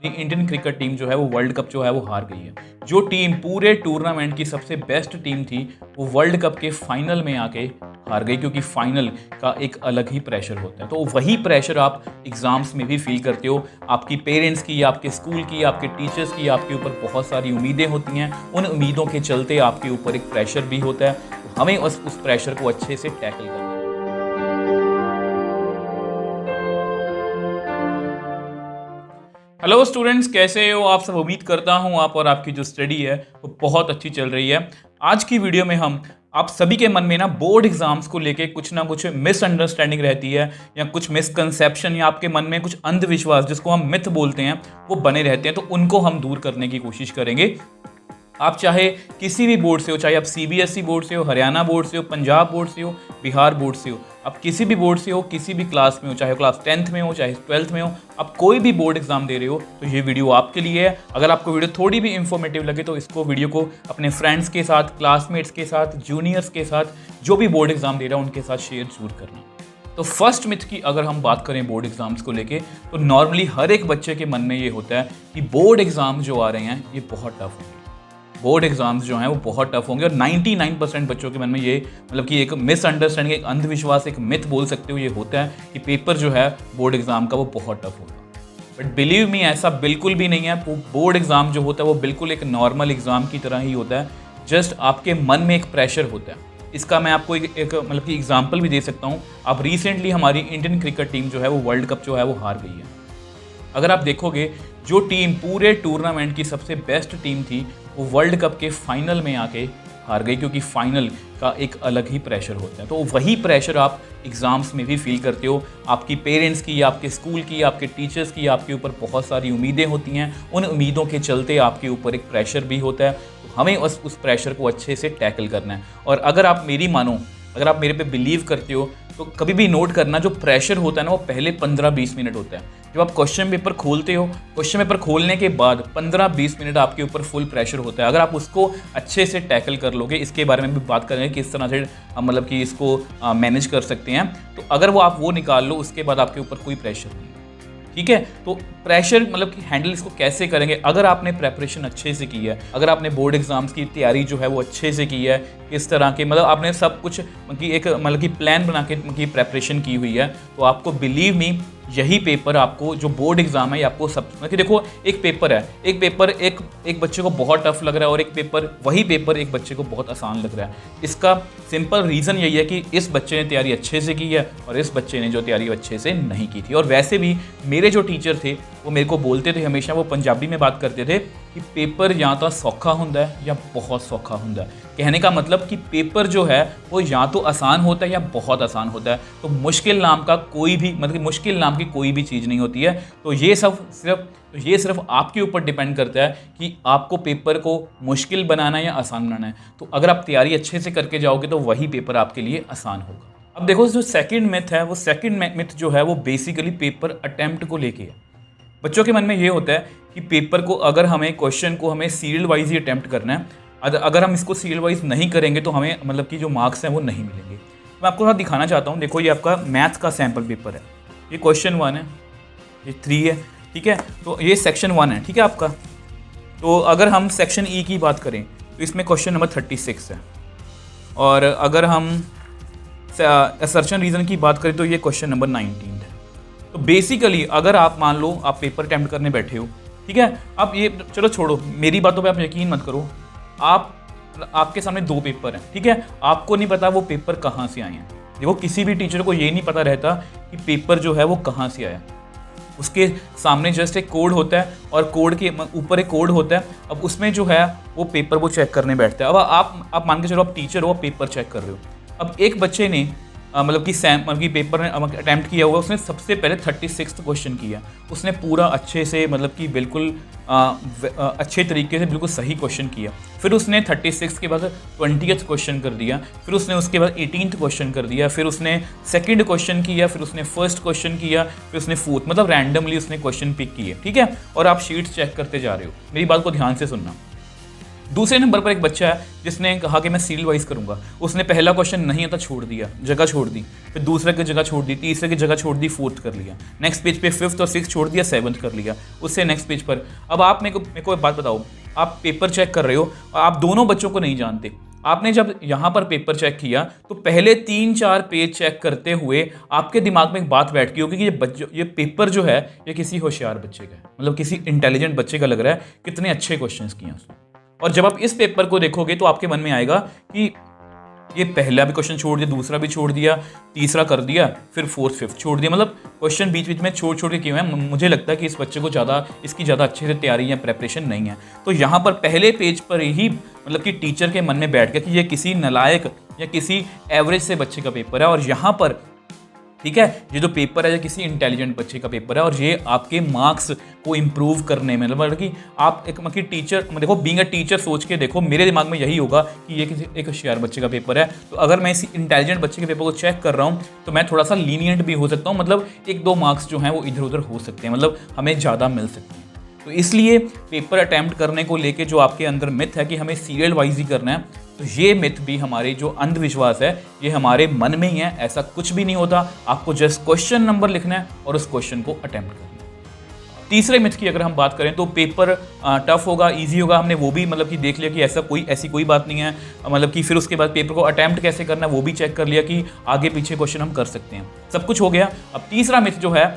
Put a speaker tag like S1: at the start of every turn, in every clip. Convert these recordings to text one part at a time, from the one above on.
S1: Indian cricket team जो है वो वर्ल्ड कप जो है वो हार गई है। जो टीम पूरे टूर्नामेंट की सबसे बेस्ट टीम थी वो वर्ल्ड कप के फाइनल में आके हार गई, क्योंकि फाइनल का एक अलग ही प्रेशर होता है। तो वही प्रेशर आप एग्जाम्स में भी फील करते हो। आपकी पेरेंट्स की, आपके स्कूल की, आपके टीचर्स की आपके ऊपर बहुत सारी उम्मीदें होती हैं। उन उम्मीदों के चलते आपके ऊपर एक प्रेशर भी होता है। तो हमें उस प्रेशर को अच्छे से टैकल करना है। हेलो स्टूडेंट्स, कैसे हो आप सब? उम्मीद करता हूं आप और आपकी जो स्टडी है वो बहुत अच्छी चल रही है। आज की वीडियो में हम आप सभी के मन में ना बोर्ड एग्जाम्स को लेके कुछ ना कुछ मिसअंडरस्टैंडिंग रहती है या कुछ मिसकंसेप्शन या आपके मन में कुछ अंधविश्वास जिसको हम मिथ बोलते हैं वो बने रहते हैं। तो उनको हम दूर करने की कोशिश करेंगे। आप चाहे किसी भी बोर्ड से हो, चाहे आप सीबीएसई बोर्ड से हो, हरियाणा बोर्ड से हो, पंजाब बोर्ड से हो, बिहार बोर्ड से हो, आप किसी भी बोर्ड से हो, किसी भी क्लास में हो, चाहे क्लास 10th में हो, चाहे 12th में हो, आप कोई भी बोर्ड एग्जाम दे रहे हो तो ये वीडियो आपके लिए है। अगर आपको वीडियो थोड़ी भी इंफॉर्मेटिव लगे तो इसको वीडियो को अपने फ्रेंड्स के साथ, क्लासमेट्स के साथ, जूनियर्स के साथ, जो भी बोर्ड एग्जाम दे रहा है उनके साथ शेयर जरूर करना। तो फर्स्ट मिथ की अगर हम बात करें बोर्ड एग्जाम्स को लेके, तो नॉर्मली हर एक बच्चे के मन में ये होता है कि बोर्ड एग्जाम जो आ रहे हैं ये बहुत टफ होंगे। बोर्ड एग्जाम्स जो हैं वो बहुत टफ होंगे और 99% बच्चों के मन में ये मतलब कि एक मिसअंडरस्टैंडिंग, एक अंधविश्वास, एक मिथ बोल सकते हो, ये होता है कि पेपर जो है बोर्ड एग्जाम का वो बहुत टफ होगा। बट बिलीव मी, ऐसा बिल्कुल भी नहीं है। बोर्ड एग्जाम जो होता है वो बिल्कुल एक नॉर्मल एग्जाम की तरह ही होता है। जस्ट आपके मन में एक प्रेशर होता है। इसका मैं आपको एक मतलब कि एग्जाम्पल भी दे सकता हूँ। आप रिसेंटली हमारी इंडियन क्रिकेट टीम जो है वो वर्ल्ड कप जो है वो हार गई है। अगर आप देखोगे, जो टीम पूरे टूर्नामेंट की सबसे बेस्ट टीम थी वो वर्ल्ड कप के फाइनल में आके हार गई, क्योंकि फाइनल का एक अलग ही प्रेशर होता है। तो वही प्रेशर आप एग्ज़ाम्स में भी फील करते हो। आपकी पेरेंट्स की, आपके स्कूल की, आपके टीचर्स की आपके ऊपर बहुत सारी उम्मीदें होती हैं। उन उम्मीदों के चलते आपके ऊपर एक प्रेशर भी होता है। तो हमें उस प्रेशर को अच्छे से टैकल करना है। और अगर आप मेरी मानो, अगर आप मेरे पे बिलीव करते हो तो कभी भी नोट करना, जो प्रेशर होता है ना वो पहले 15-20 मिनट होता है। जब आप क्वेश्चन पेपर खोलते हो, क्वेश्चन पेपर खोलने के बाद 15-20 मिनट आपके ऊपर फुल प्रेशर होता है। अगर आप उसको अच्छे से टैकल कर लोगे, इसके बारे में भी बात करेंगे किस तरह से मतलब कि इसको मैनेज कर सकते हैं। तो अगर आप वो निकाल लो, उसके बाद आपके ऊपर कोई प्रेशर नहीं है। ठीक है, तो प्रेशर मतलब कि हैंडल इसको कैसे करेंगे? अगर आपने प्रेपरेशन अच्छे से की है, अगर आपने बोर्ड एग्जाम्स की तैयारी जो है वो अच्छे से की है, किस तरह के मतलब आपने सब कुछ की एक मतलब कि प्लान बना के की प्रेपरेशन की हुई है, तो आपको बिलीव मी यही पेपर आपको, जो बोर्ड एग्जाम है, ये आपको सब मतलब कि देखो, एक पेपर है, एक पेपर एक बच्चे को बहुत टफ लग रहा है और एक पेपर, वही पेपर एक बच्चे को बहुत आसान लग रहा है। इसका सिंपल रीज़न यही है कि इस बच्चे ने तैयारी अच्छे से की है और इस बच्चे ने जो तैयारी अच्छे से नहीं की थी। और वैसे भी मेरे जो टीचर थे वो मेरे को बोलते थे हमेशा, वो पंजाबी में बात करते थे कि पेपर या तो सौखा होता है या बहुत सौखा होता है। कहने का मतलब कि पेपर जो है वो या तो आसान होता है या बहुत आसान होता है। तो मुश्किल नाम का कोई भी मतलब कि मुश्किल नाम की कोई भी चीज़ नहीं होती है। तो ये सिर्फ आपके ऊपर डिपेंड करता है कि आपको पेपर को मुश्किल बनाना है या आसान बनाना है। तो अगर आप तैयारी अच्छे से करके जाओगे तो वही पेपर आपके लिए आसान होगा। अब देखो, जो सेकंड मिथ है, वो सेकंड मिथ जो है वो बेसिकली पेपर अटेम्प्ट को लेके है। बच्चों के मन में ये होता है कि पेपर को अगर हमें क्वेश्चन को हमें सीरियल वाइज ही अटेम्प्ट करना है, अगर हम इसको सीरियल वाइज नहीं करेंगे तो हमें मतलब कि जो मार्क्स हैं वो नहीं मिलेंगे। मैं आपको थोड़ा दिखाना चाहता हूँ। देखो, ये आपका मैथ्स का सैम्पल पेपर है। ये क्वेश्चन 1 है, ये 3 है। ठीक है, तो ये सेक्शन 1 है। ठीक है आपका। तो अगर हम सेक्शन ई की बात करें तो इसमें क्वेश्चन नंबर 36 है। और अगर हम असर्शन रीज़न की बात करें तो ये क्वेश्चन नंबर 19 है। तो बेसिकली अगर आप मान लो आप पेपर अटेम्प्ट करने बैठे हो, ठीक है, अब ये चलो छोड़ो, मेरी बातों पे आप यकीन मत करो। आपके सामने 2 पेपर हैं, ठीक है, आपको नहीं पता वो पेपर कहाँ से आए हैं। देखो, किसी भी टीचर को ये नहीं पता रहता कि पेपर जो है वो कहाँ से आया। उसके सामने जस्ट एक कोड होता है और कोड के ऊपर एक कोड होता है। अब उसमें जो है वो पेपर वो चेक करने बैठता है। अब आप मान के चलो आप टीचर हो, पेपर चेक कर रहे हो। अब एक बच्चे ने मतलब कि पेपर ने अटैम्प्ट किया हुआ, उसने सबसे पहले 36 क्वेश्चन किया। उसने पूरा अच्छे से मतलब कि बिल्कुल अच्छे तरीके से बिल्कुल सही क्वेश्चन किया। फिर उसने 36 के बाद 20th क्वेश्चन कर दिया। फिर उसने उसके बाद 18th क्वेश्चन कर दिया। फिर उसने सेकंड क्वेश्चन किया। फिर उसने फर्स्ट क्वेश्चन किया। फिर उसने फोर्थ, मतलब रैंडमली उसने क्वेश्चन पिक किए। ठीक है, और आप शीट्स चेक करते जा रहे हो। मेरी बात को ध्यान से सुनना। दूसरे नंबर पर एक बच्चा है जिसने कहा कि मैं सीरियल वाइज करूंगा। उसने पहला क्वेश्चन नहीं आता छोड़ दिया, जगह छोड़ दी, फिर दूसरे की जगह छोड़ दी, तीसरे की जगह छोड़ दी, फोर्थ कर लिया, नेक्स्ट पेज पे फिफ्थ और सिक्स छोड़ दिया, सेवंथ कर लिया, उससे नेक्स्ट पेज पर। अब आप मेरे को एक बात बताओ, आप पेपर चेक कर रहे हो और आप दोनों बच्चों को नहीं जानते। आपने जब यहाँ पर पेपर चेक किया तो पहले 3-4 पेज चेक करते हुए आपके दिमाग में एक बात बैठ गई होगी कि ये पेपर जो है ये किसी होशियार बच्चे का है, मतलब किसी इंटेलिजेंट बच्चे का लग रहा है, कितने अच्छे क्वेश्चंस किए हैं उसने। और जब आप इस पेपर को देखोगे तो आपके मन में आएगा कि ये पहला भी क्वेश्चन छोड़ दिया, दूसरा भी छोड़ दिया, तीसरा कर दिया, फिर फोर्थ फिफ्थ छोड़ दिया, मतलब क्वेश्चन बीच बीच में छोड़ छोड़ के किए हुए हैं। मुझे लगता है कि इस बच्चे को इसकी ज़्यादा अच्छे से तैयारी या प्रेपरेशन नहीं है। तो यहाँ पर पहले पेज पर ही मतलब कि टीचर के मन में बैठ गया कि ये किसी नालायक या किसी एवरेज से बच्चे का पेपर है, और यहाँ पर ठीक है ये जो पेपर है ये किसी इंटेलिजेंट बच्चे का पेपर है, और ये आपके मार्क्स को इम्प्रूव करने में, मतलब कि आप एक मतलब टीचर देखो, बीइंग अ टीचर सोच के देखो, मेरे दिमाग में यही होगा कि ये किसी एक होशियार बच्चे का पेपर है। तो अगर मैं इसी इंटेलिजेंट बच्चे के पेपर को चेक कर रहा हूँ तो मैं थोड़ा सा लीनियंट भी हो सकता हूँ, मतलब 1-2 मार्क्स जो हैं वो इधर उधर हो सकते हैं, मतलब हमें ज़्यादा मिल सकते हैं। तो इसलिए पेपर अटैम्प्ट करने को लेके जो आपके अंदर मिथ है कि हमें सीरियल वाइज ही करना है, तो ये मिथ भी हमारे जो अंधविश्वास है ये हमारे मन में ही है। ऐसा कुछ भी नहीं होता, आपको जस्ट क्वेश्चन नंबर लिखना है और उस क्वेश्चन को अटैम्प्ट करना है। तीसरे मिथ की अगर हम बात करें तो पेपर टफ होगा, इजी होगा, हमने वो भी मतलब कि देख लिया कि ऐसी कोई बात नहीं है, मतलब कि फिर उसके बाद पेपर को अटैम्प्ट कैसे करना है वो भी चेक कर लिया कि आगे पीछे क्वेश्चन हम कर सकते हैं, सब कुछ हो गया। अब तीसरा मिथ जो है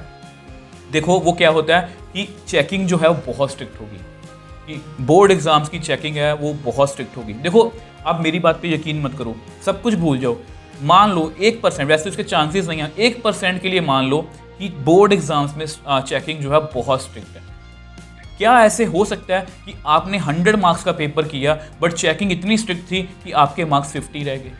S1: देखो वो क्या होता है कि चेकिंग जो है वो बहुत स्ट्रिक्ट होगी, कि बोर्ड एग्जाम्स की चेकिंग है वो बहुत स्ट्रिक्ट होगी। देखो आप मेरी बात पे यकीन मत करो, सब कुछ भूल जाओ, मान लो 1%, वैसे उसके चांसेस नहीं है, 1% के लिए मान लो कि बोर्ड एग्जाम्स में चेकिंग जो है बहुत स्ट्रिक्ट है। क्या ऐसे हो सकता है कि आपने 100 मार्क्स का पेपर किया बट चेकिंग इतनी स्ट्रिक्ट थी कि आपके मार्क्स 50 रह गए?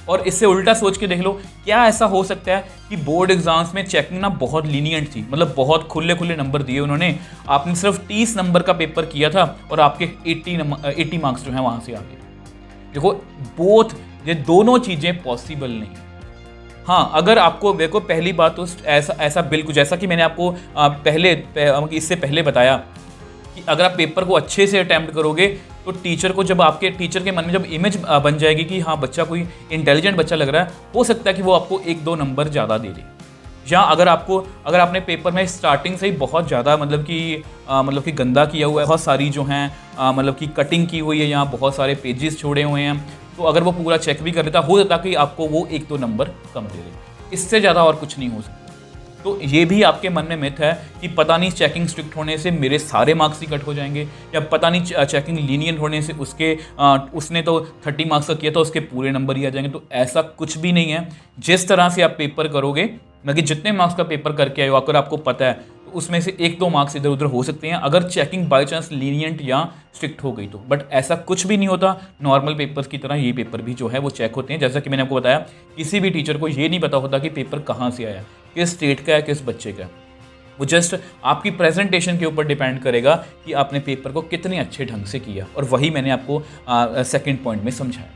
S1: और इससे उल्टा सोच के देख लो, क्या ऐसा हो सकता है कि बोर्ड एग्जाम्स में चेकिंग ना बहुत लीनियंट थी, मतलब बहुत खुले खुले नंबर दिए उन्होंने, आपने सिर्फ 30 नंबर का पेपर किया था और आपके 80 मार्क्स जो है वहां से आ गए। देखो ये दोनों चीजें पॉसिबल नहीं। हाँ, अगर आपको देखो पहली बात तो ऐसा बिल्कुल जैसा कि मैंने आपको इससे पहले बताया कि अगर आप पेपर को अच्छे से अटैम्प्ट करोगे तो टीचर के मन में जब इमेज बन जाएगी कि हाँ बच्चा कोई इंटेलिजेंट बच्चा लग रहा है, हो सकता है कि वो आपको 1-2 नंबर ज़्यादा दे दे। या अगर आपने पेपर में स्टार्टिंग से ही बहुत ज़्यादा मतलब कि गंदा किया हुआ है, बहुत सारी जो हैं मतलब कि कटिंग की हुई है, यहाँ बहुत सारे पेजेस छोड़े हुए हैं, तो अगर वो पूरा चेक भी कर लेता, हो जाता कि आपको वो 1-2 नंबर कम दे दे, इससे ज़्यादा और कुछ नहीं हो सकता। तो ये भी आपके मन में मिथ है कि पता नहीं चेकिंग स्ट्रिक्ट होने से मेरे सारे मार्क्स ही कट हो जाएंगे, या पता नहीं चेकिंग लीनियंट होने से उसने तो 30 मार्क्स का किया था उसके पूरे नंबर ही आ जाएंगे। तो ऐसा कुछ भी नहीं है। जिस तरह से आप पेपर करोगे, मतलब कि जितने मार्क्स का पेपर करके आए हो, अगर आपको पता है तो उसमें से 1-2 मार्क्स इधर उधर हो सकते हैं अगर चेकिंग बाय चांस लीनियंट या स्ट्रिक्ट हो गई तो, बट ऐसा कुछ भी नहीं होता। नॉर्मल पेपर्स की तरह ये पेपर भी जो है वो चेक होते हैं। जैसा कि मैंने आपको बताया, किसी भी टीचर को ये नहीं पता होता कि पेपर कहाँ से आया, किस स्टेट का है, किस बच्चे का है। वो जस्ट आपकी प्रेजेंटेशन के ऊपर डिपेंड करेगा कि आपने पेपर को कितने अच्छे ढंग से किया, और वही मैंने आपको सेकेंड पॉइंट में समझाया।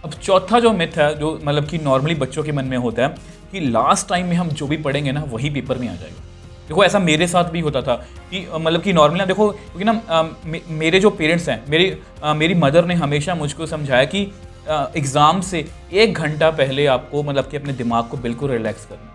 S1: अब चौथा जो मिथ है, जो मतलब कि नॉर्मली बच्चों के मन में होता है कि लास्ट टाइम में हम जो भी पढ़ेंगे ना वही पेपर में आ जाएगा। देखो ऐसा मेरे साथ भी होता था कि मतलब कि नॉर्मली देखो, क्योंकि ना मेरे जो पेरेंट्स हैं, मेरी मदर ने हमेशा मुझको समझाया कि एग्ज़ाम से 1 घंटा पहले आपको मतलब कि अपने दिमाग को बिल्कुल रिलैक्स करना,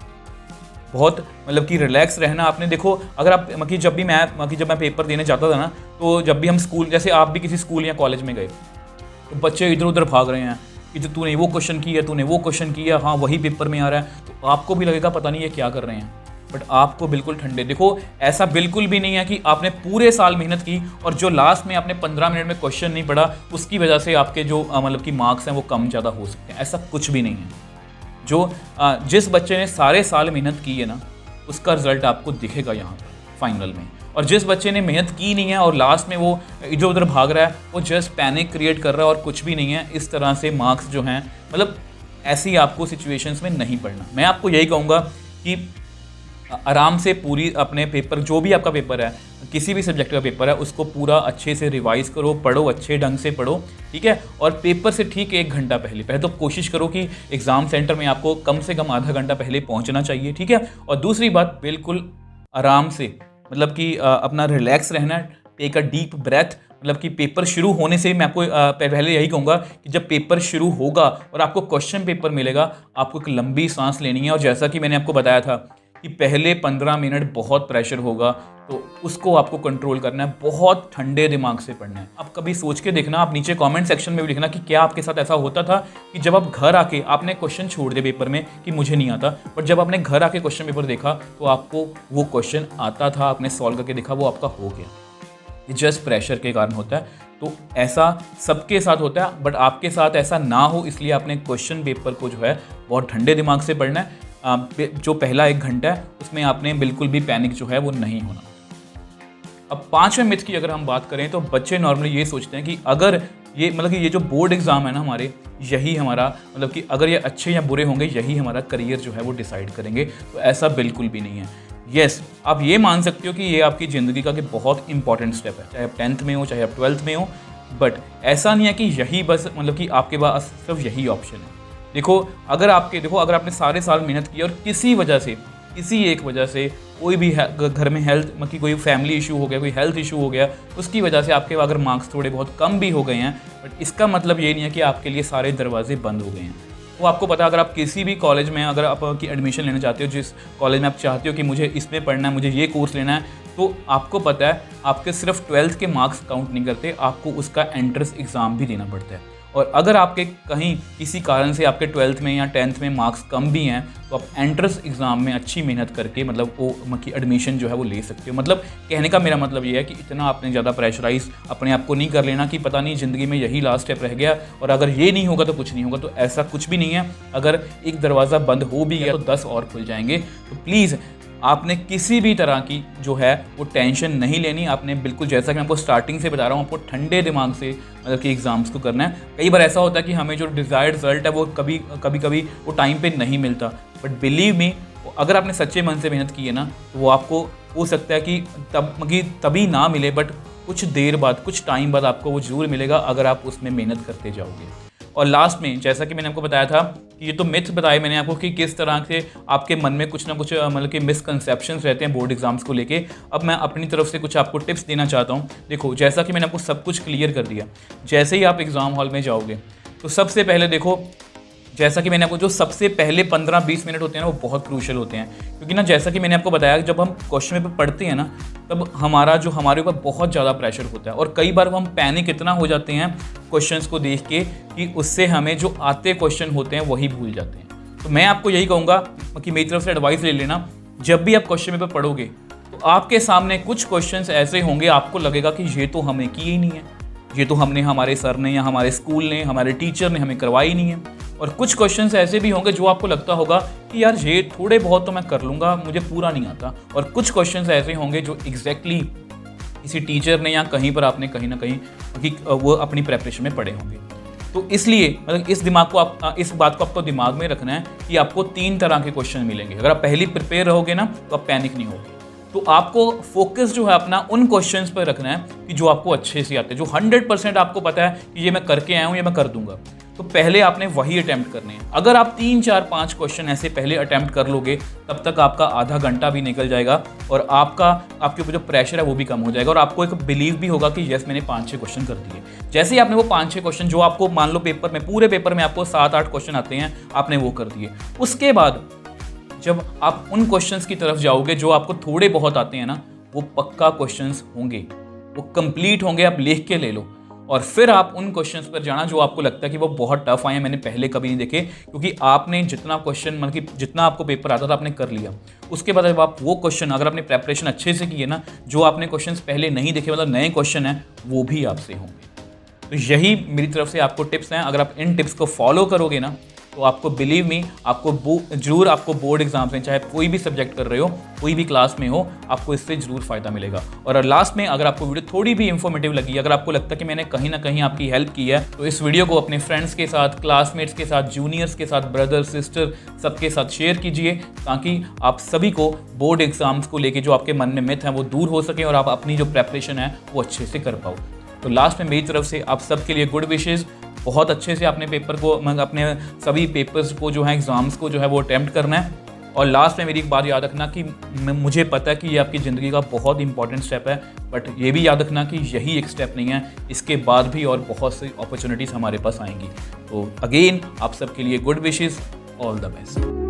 S1: बहुत मतलब कि रिलैक्स रहना। आपने देखो अगर आप जब मैं पेपर देने जाता था ना, तो जब भी हम स्कूल, जैसे आप भी किसी स्कूल या कॉलेज में गए तो बच्चे इधर उधर भाग रहे हैं कि तूने वो क्वेश्चन किया, तूने वो क्वेश्चन किया, हाँ वही पेपर में आ रहा है, तो आपको भी लगेगा पता नहीं ये क्या कर रहे हैं, बट आपको बिल्कुल ठंडे। देखो ऐसा बिल्कुल भी नहीं है कि आपने पूरे साल मेहनत की और जो लास्ट में आपने 15 मिनट में क्वेश्चन नहीं पढ़ा उसकी वजह से आपके जो मतलब कि मार्क्स हैं वो कम ज़्यादा हो सकते हैं। ऐसा कुछ भी नहीं है। जिस बच्चे ने सारे साल मेहनत की है ना, उसका रिजल्ट आपको दिखेगा यहाँ पर फाइनल में, और जिस बच्चे ने मेहनत की नहीं है और लास्ट में वो इधर उधर भाग रहा है, वो जस्ट पैनिक क्रिएट कर रहा है और कुछ भी नहीं है। इस तरह से मार्क्स जो हैं, मतलब ऐसी आपको सिचुएशंस में नहीं पढ़ना। मैं आपको यही कहूँगा कि आराम से पूरी अपने पेपर, जो भी आपका पेपर है, किसी भी सब्जेक्ट का पेपर है, उसको पूरा अच्छे से रिवाइज करो, पढ़ो, अच्छे ढंग से पढ़ो, ठीक है। और पेपर से ठीक 1 घंटा पहले तो कोशिश करो कि एग्ज़ाम सेंटर में आपको कम से कम आधा घंटा पहले पहुंचना चाहिए, ठीक है। और दूसरी बात, बिल्कुल आराम से, मतलब कि अपना रिलैक्स रहना, टेक अ डीप ब्रेथ, मतलब कि पेपर शुरू होने से मैं आपको पहले यही कहूँगा कि जब पेपर शुरू होगा और आपको क्वेश्चन पेपर मिलेगा, आपको एक लंबी सांस लेनी है। और जैसा कि मैंने आपको बताया था कि पहले 15 मिनट बहुत प्रेशर होगा, तो उसको आपको कंट्रोल करना है, बहुत ठंडे दिमाग से पढ़ना है। आप कभी सोच के देखना, आप नीचे कमेंट सेक्शन में भी लिखना कि क्या आपके साथ ऐसा होता था कि जब आप घर आके आपने क्वेश्चन छोड़ दिया पेपर में कि मुझे नहीं आता, बट जब आपने घर आके क्वेश्चन पेपर देखा तो आपको वो क्वेश्चन आता था, आपने सॉल्व करके देखा, वो आपका हो गया। ये जस्ट प्रेशर के कारण होता है। तो ऐसा सबके साथ होता है, बट आपके साथ ऐसा ना हो इसलिए आपने क्वेश्चन पेपर को जो है बहुत ठंडे दिमाग से पढ़ना है। जो पहला 1 घंटा है उसमें आपने बिल्कुल भी पैनिक जो है वो नहीं होना। अब 5वें मिथ की अगर हम बात करें तो बच्चे नॉर्मली ये सोचते हैं कि अगर ये मतलब कि ये जो बोर्ड एग्ज़ाम है ना हमारे, यही हमारा मतलब कि अगर ये अच्छे या बुरे होंगे यही हमारा करियर जो है वो डिसाइड करेंगे। तो ऐसा बिल्कुल भी नहीं है। यस, आप ये मान सकते हो कि ये आपकी ज़िंदगी का कि बहुत इंपॉर्टेंट स्टेप है, चाहे आप 10th में हो चाहे आप 12th में हो, बट ऐसा नहीं है कि यही बस मतलब कि आपके पास सिर्फ यही ऑप्शन है। देखो अगर आपने सारे साल मेहनत की और किसी एक वजह से कोई भी घर में हेल्थ मतलब कि कोई फैमिली इशू हो गया, कोई हेल्थ इशू हो गया, उसकी वजह से आपके अगर मार्क्स थोड़े बहुत कम भी हो गए हैं, बट इसका मतलब ये नहीं है कि आपके लिए सारे दरवाजे बंद हो गए हैं। वो आपको पता है, अगर आप किसी भी कॉलेज में अगर आप की एडमिशन लेना चाहते हो, जिस कॉलेज में आप चाहते हो कि मुझे इसमें पढ़ना है, मुझे ये कोर्स लेना है, तो आपको पता है आपके सिर्फ 12th के मार्क्स काउंट नहीं करते, आपको उसका एंट्रेंस एग्ज़ाम भी देना पड़ता है। और अगर आपके कहीं किसी कारण से आपके 12th में या 10th में मार्क्स कम भी हैं, तो आप एंट्रेंस एग्ज़ाम में अच्छी मेहनत करके मतलब वो की एडमिशन जो है वो ले सकते हो। मतलब कहने का मेरा मतलब ये है कि इतना आपने ज़्यादा प्रेशराइज अपने आप को नहीं कर लेना कि पता नहीं ज़िंदगी में यही लास्ट स्टेप रह गया और अगर ये नहीं होगा तो कुछ नहीं होगा। तो ऐसा कुछ भी नहीं है। अगर एक दरवाज़ा बंद हो भी गया तो 10 और खुल जाएंगे। तो प्लीज़ आपने किसी भी तरह की जो है वो टेंशन नहीं लेनी। आपने बिल्कुल, जैसा कि मैं आपको स्टार्टिंग से बता रहा हूँ, आपको ठंडे दिमाग से मतलब कि एग्ज़ाम्स को करना है। कई बार ऐसा होता है कि हमें जो डिज़ायर्ड रिजल्ट है वो कभी वो टाइम पे नहीं मिलता, बट बिलीव मी, अगर आपने सच्चे मन से मेहनत की है ना, तो वो आपको हो सकता है कि तभी ना मिले, बट कुछ देर बाद, कुछ टाइम बाद आपको वो ज़रूर मिलेगा अगर आप उसमें मेहनत करते जाओगे। और लास्ट में, जैसा कि मैंने आपको बताया था कि ये तो मिथ बताए मैंने आपको कि किस तरह से आपके मन में कुछ ना कुछ मतलब कि मिसकंसेप्शंस रहते हैं बोर्ड एग्जाम्स को लेके। अब मैं अपनी तरफ से कुछ आपको टिप्स देना चाहता हूँ। देखो, जैसा कि मैंने आपको सब कुछ क्लियर कर दिया, जैसे ही आप एग्ज़ाम हॉल में जाओगे तो सबसे पहले देखो, जैसा कि मैंने आपको, जो सबसे पहले 15-20 मिनट होते हैं ना, वो बहुत क्रूशियल होते हैं। क्योंकि ना, जैसा कि मैंने आपको बताया, जब हम क्वेश्चन पेपर पढ़ते हैं ना, तब हमारे ऊपर बहुत ज़्यादा प्रेशर होता है और कई बार हम पैनिक इतना हो जाते हैं क्वेश्चंस को देख के कि उससे हमें जो आते क्वेश्चन होते हैं वही भूल जाते हैं। तो मैं आपको यही कहूँगा कि मेरी तरफ से एडवाइस ले लेना, जब भी आप क्वेश्चन पेपर पढ़ोगे तो आपके सामने कुछ क्वेश्चंस ऐसे होंगे आपको लगेगा कि ये तो हमें किए ही नहीं है, ये तो हमने, हमारे सर ने या हमारे स्कूल ने, हमारे टीचर ने हमें करवाई नहीं है। और कुछ क्वेश्चंस ऐसे भी होंगे जो आपको लगता होगा कि यार ये थोड़े बहुत तो मैं कर लूँगा, मुझे पूरा नहीं आता। और कुछ क्वेश्चंस ऐसे होंगे जो एग्जैक्टली किसी टीचर ने या कहीं पर आपने कहीं ना कहीं वो अपनी प्रेपरेशन में पढ़े होंगे। तो इसलिए मतलब इस बात को आपको दिमाग में रखना है कि आपको 3 तरह के क्वेश्चन मिलेंगे। अगर आप पहले प्रिपेयर रहोगे ना तो आप पैनिक नहीं होगे। तो आपको फोकस जो है अपना उन क्वेश्चंस पर रखना है कि जो आपको अच्छे से आते हैं, जो 100% आपको पता है कि ये मैं करके आया हूँ, ये मैं कर दूंगा। तो पहले आपने वही अटैम्प्ट करने हैं। अगर आप 3, 4, 5 क्वेश्चन ऐसे पहले अटैम्प्ट कर लोगे, तब तक आपका आधा घंटा भी निकल जाएगा और आपके ऊपर जो प्रेशर है वो भी कम हो जाएगा और आपको एक बिलीव भी होगा कि यस, मैंने 5-6 क्वेश्चन कर दिए। जैसे ही आपने वो 5-6 क्वेश्चन, जो आपको मान लो पूरे पेपर में आपको 7-8 क्वेश्चन आते हैं, आपने वो कर दिए। उसके बाद जब आप उन क्वेश्चंस की तरफ जाओगे जो आपको थोड़े बहुत आते हैं ना, वो पक्का क्वेश्चंस होंगे, वो कंप्लीट होंगे, आप लिख के ले लो। और फिर आप उन क्वेश्चंस पर जाना जो आपको लगता है कि वो बहुत टफ आए हैं, मैंने पहले कभी नहीं देखे, क्योंकि आपने जितना क्वेश्चन मतलब कि जितना आपको पेपर आता था आपने कर लिया। उसके बाद जब आप वो क्वेश्चन, अगर आपने प्रेपरेशन अच्छे से की है ना, जो आपने क्वेश्चंस पहले नहीं देखे, मतलब नए क्वेश्चन हैं, वो भी आपसे होंगे। तो यही मेरी तरफ से आपको टिप्स हैं। अगर आप इन टिप्स को फॉलो करोगे ना, तो आपको बिलीव मी, जरूर आपको बोर्ड एग्जाम्स में, चाहे कोई भी सब्जेक्ट कर रहे हो, कोई भी क्लास में हो, आपको इससे जरूर फायदा मिलेगा। और लास्ट में, अगर आपको वीडियो थोड़ी भी इंफॉर्मेटिव लगी, अगर आपको लगता है कि मैंने कहीं ना कहीं आपकी हेल्प की है, तो इस वीडियो को अपने फ्रेंड्स के साथ, क्लासमेट्स के साथ, जूनियर्स के साथ, ब्रदर सिस्टर सबके साथ शेयर कीजिए, ताकि आप सभी को बोर्ड एग्जाम्स को लेके जो आपके मन में मिथ है वो दूर हो सके और आप अपनी जो प्रेपरेशन है वो अच्छे से कर पाओ। तो लास्ट में मेरी तरफ से आप सबके लिए गुड विशेज़। बहुत अच्छे से अपने पेपर को, अपने सभी पेपर्स को जो है, एग्ज़ाम्स को जो है वो अटैम्प्ट करना है और लास्ट में मेरी एक बात याद रखना कि मुझे पता है कि ये आपकी ज़िंदगी का बहुत इंपॉर्टेंट स्टेप है, बट ये भी याद रखना कि यही एक स्टेप नहीं है, इसके बाद भी और बहुत सी अपॉर्चुनिटीज़ हमारे पास आएंगी। तो अगेन आप सबके लिए good wishes, all the best.